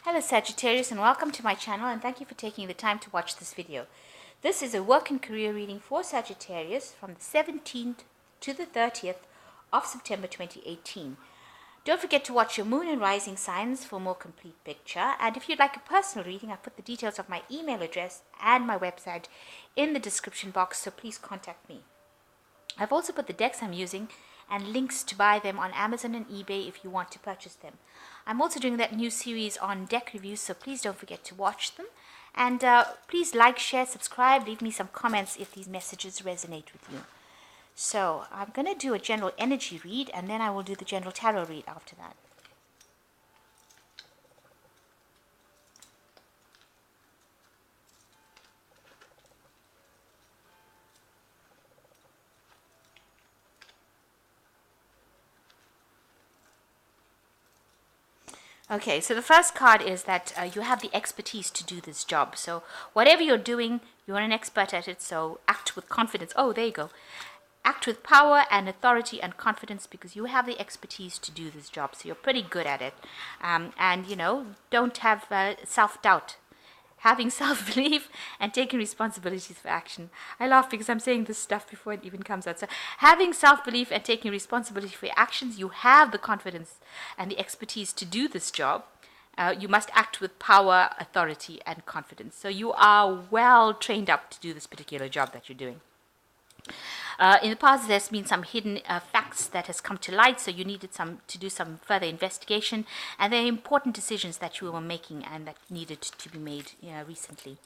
Hello Sagittarius, and welcome to my channel, and thank you for taking the time to watch this video. This is a work and career reading for Sagittarius from the 17th to the 30th of September 2018. Don't forget to watch your moon and rising signs for a more complete picture, and if you'd like a personal reading, I put the details of my email address and my website in the description box, so please contact me. I've also put the decks I'm using and links to buy them on Amazon and eBay if you want to purchase them. I'm also doing that new series on deck reviews, so please don't forget to watch them. And please like, share, subscribe, leave me some comments if these messages resonate with you. So I'm going to do a general energy read, and then I will do the general tarot read after that. Okay, so the first card is that you have the expertise to do this job. So whatever you're doing, you're an expert at it, so act with confidence. Oh, there you go. Act with power and authority and confidence because you have the expertise to do this job. So you're pretty good at it. And, don't have self-doubt. Having self-belief and taking responsibilities for action. I laugh because I'm saying this stuff before it even comes out. So having self-belief and taking responsibility for your actions, you have the confidence and the expertise to do this job. You must act with power, authority, and confidence. So you are well trained up to do this particular job that you're doing. In the past, there's been some hidden facts that has come to light, so you needed to do some further investigation, and there are important decisions that you were making and that needed to be made recently.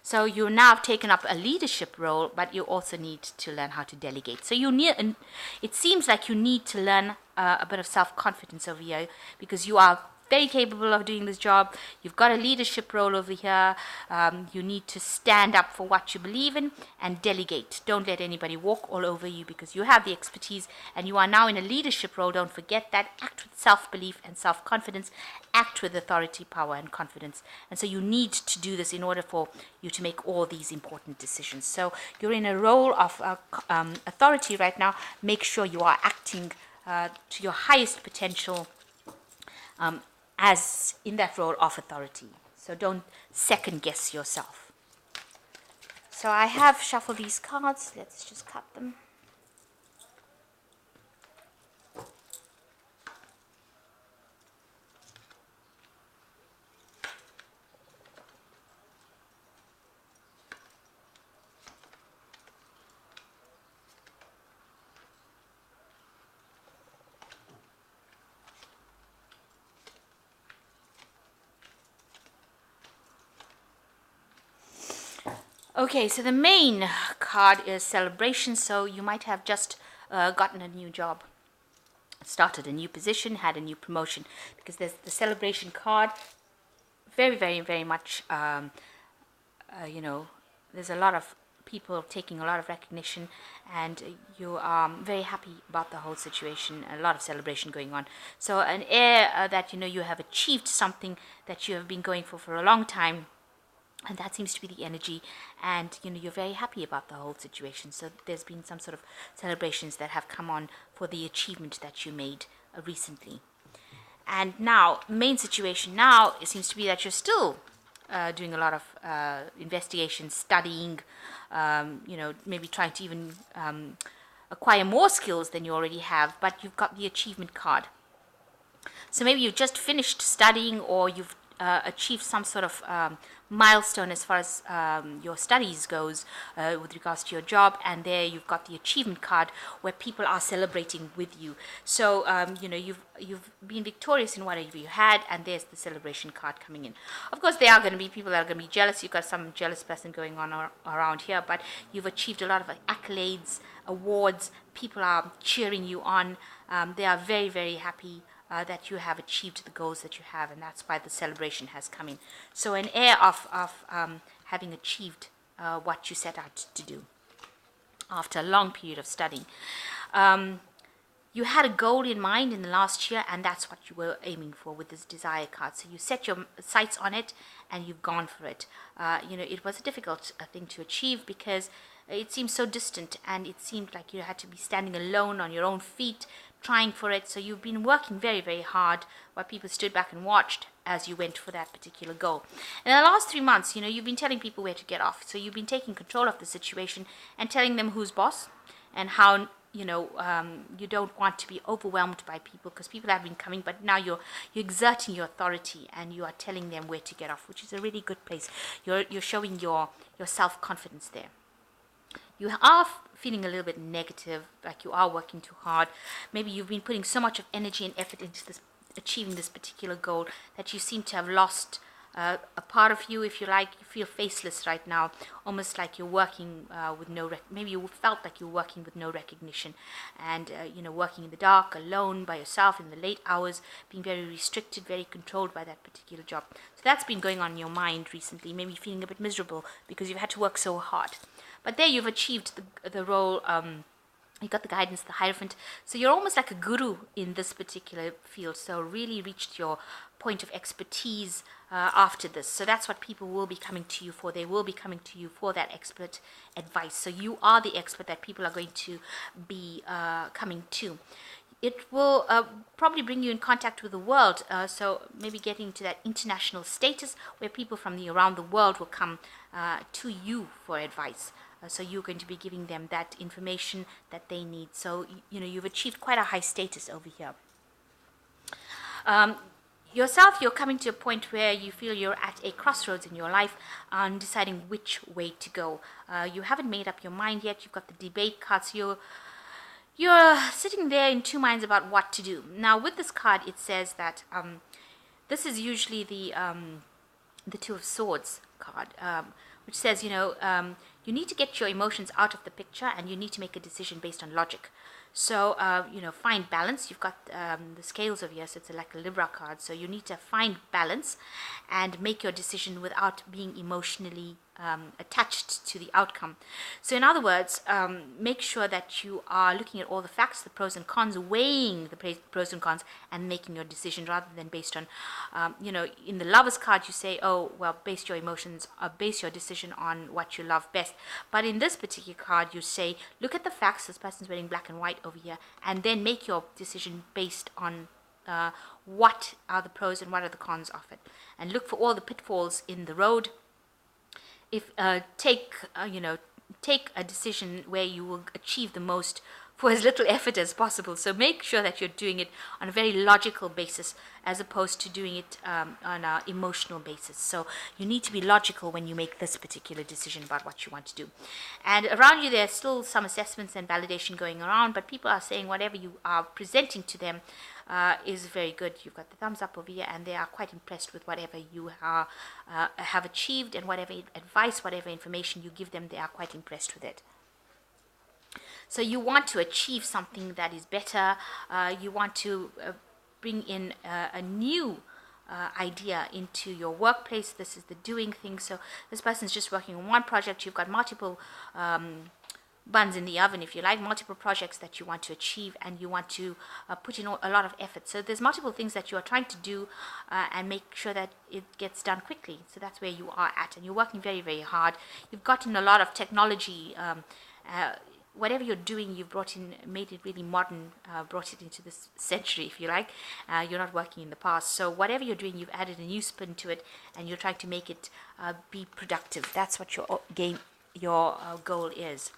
So you now have taken up a leadership role, but you also need to learn how to delegate. So it seems like you need to learn a bit of self-confidence over here because you are very capable of doing this job. You've got a leadership role over here. You need to stand up for what you believe in and delegate. Don't let anybody walk all over you because you have the expertise and you are now in a leadership role. Don't forget that. Act with self-belief and self-confidence. Act with authority, power, and confidence. And so you need to do this in order for you to make all these important decisions. So you're in a role of authority right now. Make sure you are acting to your highest potential as in that role of authority. So don't second guess yourself. So I have shuffled these cards. Let's just cut them. Okay, so the main card is celebration. So you might have just gotten a new job, started a new position, had a new promotion, because there's the celebration card. Very, very, very much, there's a lot of people taking a lot of recognition, and you are very happy about the whole situation. A lot of celebration going on. So an air that you have achieved something that you have been going for a long time. And that seems to be the energy, and you're very happy about the whole situation. So there's been some sort of celebrations that have come on for the achievement that you made recently. And now, main situation now, it seems to be that you're still doing a lot of investigation, studying, maybe trying to even acquire more skills than you already have, but you've got the achievement card. So maybe you've just finished studying, or you've achieved some sort of milestone as far as your studies goes with regards to your job, and there you've got the achievement card where people are celebrating with you. So you've been victorious in whatever you had, and there's the celebration card coming in. Of course, there are going to be people that are going to be jealous. You've got some jealous person going on around here, but you've achieved a lot of accolades, awards. People are cheering you on. They are very, very happy that you have achieved the goals that you have, and that's why the celebration has come in. So an air of having achieved what you set out to do after a long period of studying. You had a goal in mind in the last year, and that's what you were aiming for with this desire card. So you set your sights on it, and you've gone for it. It was a difficult thing to achieve because it seemed so distant, and it seemed like you had to be standing alone on your own feet, trying for it. So you've been working very, very hard while people stood back and watched as you went for that particular goal. In the last 3 months, you've been telling people where to get off. So you've been taking control of the situation and telling them who's boss and how, you don't want to be overwhelmed by people, because people have been coming, but now you're exerting your authority and you are telling them where to get off, which is a really good place. You're showing your self-confidence there. You are feeling a little bit negative, like you are working too hard. Maybe you've been putting so much of energy and effort into this, achieving this particular goal, that you seem to have lost a part of you, if you like. You feel faceless right now, almost like you're working with no maybe you felt like you're working with no recognition, and working in the dark, alone, by yourself in the late hours, being very restricted, very controlled by that particular job. So that's been going on in your mind recently, maybe feeling a bit miserable because you've had to work so hard. But there you've achieved the role. You got the guidance, the Hierophant. So you're almost like a guru in this particular field. So really reached your point of expertise after this. So that's what people will be coming to you for. They will be coming to you for that expert advice. So you are the expert that people are going to be coming to. It will probably bring you in contact with the world. So maybe getting to that international status where people from around the world will come to you for advice. So you're going to be giving them that information that they need. So, you've achieved quite a high status over here. Yourself, you're coming to a point where you feel you're at a crossroads in your life on deciding which way to go. You haven't made up your mind yet. You've got the debate cards. You're sitting there in two minds about what to do. Now, with this card, it says that this is usually the Two of Swords card, which says, you need to get your emotions out of the picture and you need to make a decision based on logic. So, find balance. You've got the scales over here, so it's like a Libra card. So you need to find balance and make your decision without being emotionally attached to the outcome. So in other words, make sure that you are looking at all the facts, the pros and cons, weighing the pros and cons, and making your decision rather than based on, in the Lovers card you say, oh, well, base your emotions, base your decision on what you love best. But in this particular card you say, look at the facts, this person's wearing black and white over here, and then make your decision based on what are the pros and what are the cons of it, and look for all the pitfalls in the road. If take a decision where you will achieve the most for as little effort as possible. So make sure that you're doing it on a very logical basis as opposed to doing it on an emotional basis. So you need to be logical when you make this particular decision about what you want to do. And around you there's still some assessments and validation going around, but people are saying whatever you are presenting to them is very good. You've got the thumbs up over here, and they are quite impressed with whatever you have achieved, and whatever advice, whatever information you give them, they are quite impressed with it. So you want to achieve something that is better. You want to bring in a new idea into your workplace. This is the doing thing. So this person's just working on one project. You've got multiple buns in the oven, if you like, multiple projects that you want to achieve, and you want to put in a lot of effort. So there's multiple things that you are trying to do and make sure that it gets done quickly. So that's where you are at, and you're working very, very hard. You've gotten a lot of technology. Whatever you're doing, you've made it really modern, brought it into this century, if you like. You're not working in the past. So whatever you're doing, you've added a new spin to it, and you're trying to make it be productive. That's what your goal is.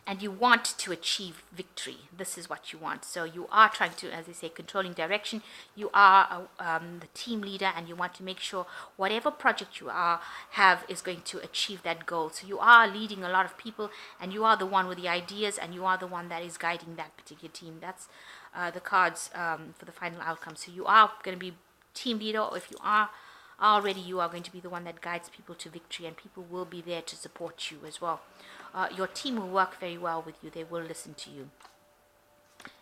And you want to achieve victory. This is what you want. So you are trying to, as they say, controlling direction. You are the team leader, and you want to make sure whatever project you have is going to achieve that goal. So you are leading a lot of people, and you are the one with the ideas, and you are the one that is guiding that particular team. That's the cards for the final outcome. So you are going to be team leader, or if you are already, you are going to be the one that guides people to victory, and people will be there to support you as well. Your team will work very well with you. They will listen to you.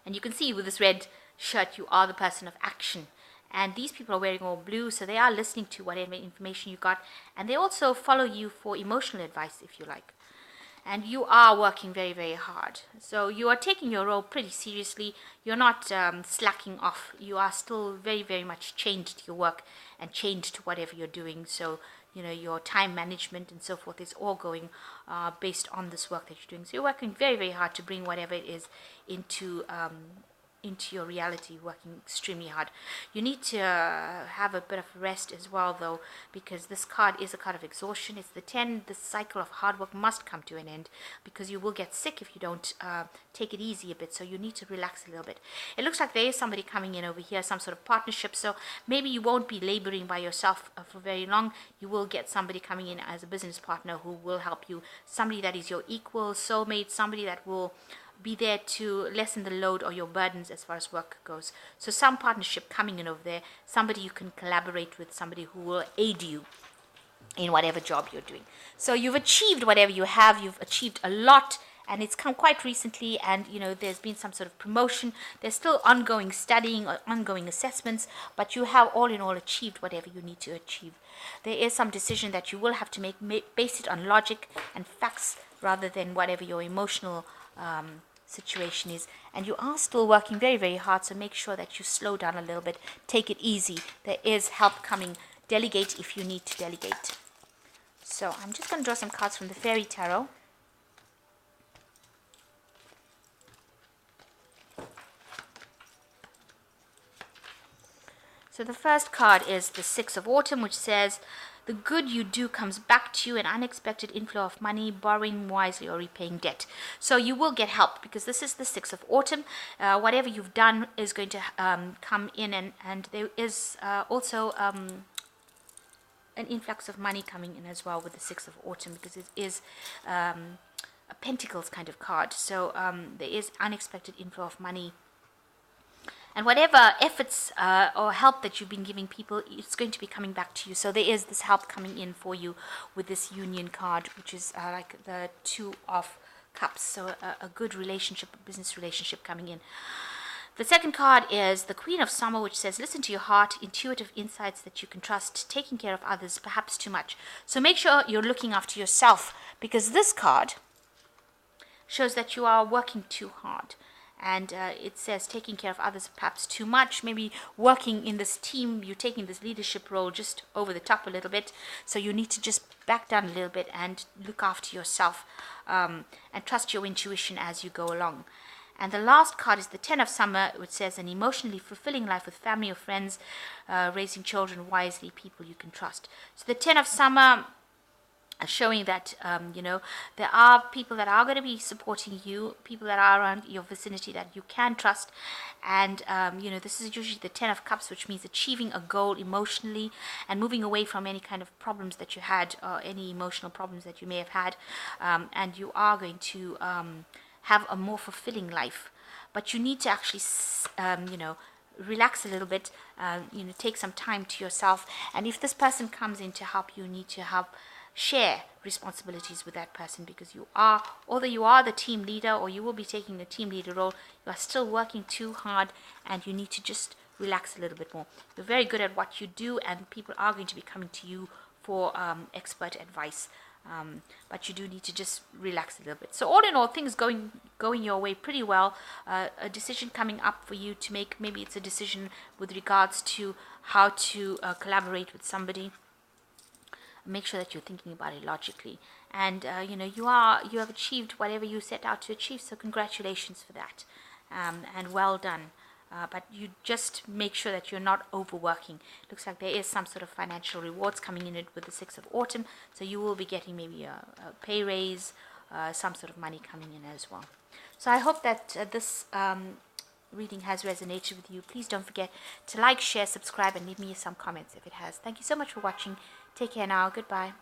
And you can see with this red shirt, you are the person of action. And these people are wearing all blue, so they are listening to whatever information you got. And they also follow you for emotional advice, if you like. And you are working very, very hard. So you are taking your role pretty seriously. You're not slacking off. You are still very, very much chained to your work and chained to whatever you're doing. So your time management and so forth is all going based on this work that you're doing. So you're working very, very hard to bring whatever it is into your reality, working extremely hard. You need to have a bit of rest as well, though, because this card is a card of exhaustion. It's the 10. The cycle of hard work must come to an end, because you will get sick if you don't take it easy a bit. So you need to relax a little bit. It looks like there is somebody coming in over here, some sort of partnership. So maybe you won't be laboring by yourself for very long. You will get somebody coming in as a business partner who will help you, somebody that is your equal, soulmate, somebody that will be there to lessen the load or your burdens as far as work goes. So some partnership coming in over there, somebody you can collaborate with, somebody who will aid you in whatever job you're doing. So you've achieved whatever you have. You've achieved a lot, and it's come quite recently, and there's been some sort of promotion. There's still ongoing studying or ongoing assessments, but you have all in all achieved whatever you need to achieve. There is some decision that you will have to make based it on logic and facts rather than whatever your emotional situation is, and you are still working very, very hard. So make sure that you slow down a little bit, take it easy. There is help coming. Delegate if you need to delegate. So I'm just going to draw some cards from the Fairy Tarot. So the first card is the Six of Autumn, which says, the good you do comes back to you, an unexpected inflow of money, borrowing wisely or repaying debt. So you will get help, because this is the Six of Autumn. Whatever you've done is going to come in, and there is also an influx of money coming in as well with the Six of Autumn, because it is a Pentacles kind of card. So there is unexpected inflow of money. And whatever efforts or help that you've been giving people, it's going to be coming back to you. So there is this help coming in for you with this Union card, which is like the Two of Cups. So a good relationship, a business relationship coming in. The second card is the Queen of Summer, which says, listen to your heart, intuitive insights that you can trust, taking care of others, perhaps too much. So make sure you're looking after yourself, because this card shows that you are working too hard. And it says taking care of others perhaps too much, maybe working in this team, you're taking this leadership role just over the top a little bit. So you need to just back down a little bit and look after yourself and trust your intuition as you go along. And the last card is the Ten of Summer, which says an emotionally fulfilling life with family or friends, raising children wisely, people you can trust. So the Ten of Summer, showing that there are people that are going to be supporting you, people that are around your vicinity that you can trust. And this is usually the Ten of Cups, which means achieving a goal emotionally and moving away from any kind of problems that you had, or any emotional problems that you may have had, and you are going to have a more fulfilling life. But you need to actually relax a little bit, take some time to yourself. And if this person comes in to help you, need to share responsibilities with that person, because although you are the team leader, or you will be taking the team leader role, you are still working too hard, and you need to just relax a little bit more. You're very good at what you do, and people are going to be coming to you for expert advice, but you do need to just relax a little bit. So all in all, things going your way pretty well. A decision coming up for you to make. Maybe it's a decision with regards to how to collaborate with somebody. Make sure that you're thinking about it logically, and you have achieved whatever you set out to achieve. So congratulations for that, and well done. But you just make sure that you're not overworking. Looks like there is some sort of financial rewards coming in with the Six of Autumn, so you will be getting maybe a pay raise, some sort of money coming in as well. So I hope that this reading has resonated with you. Please don't forget to like, share, subscribe, and leave me some comments if it has. Thank you so much for watching. Take care now. Goodbye.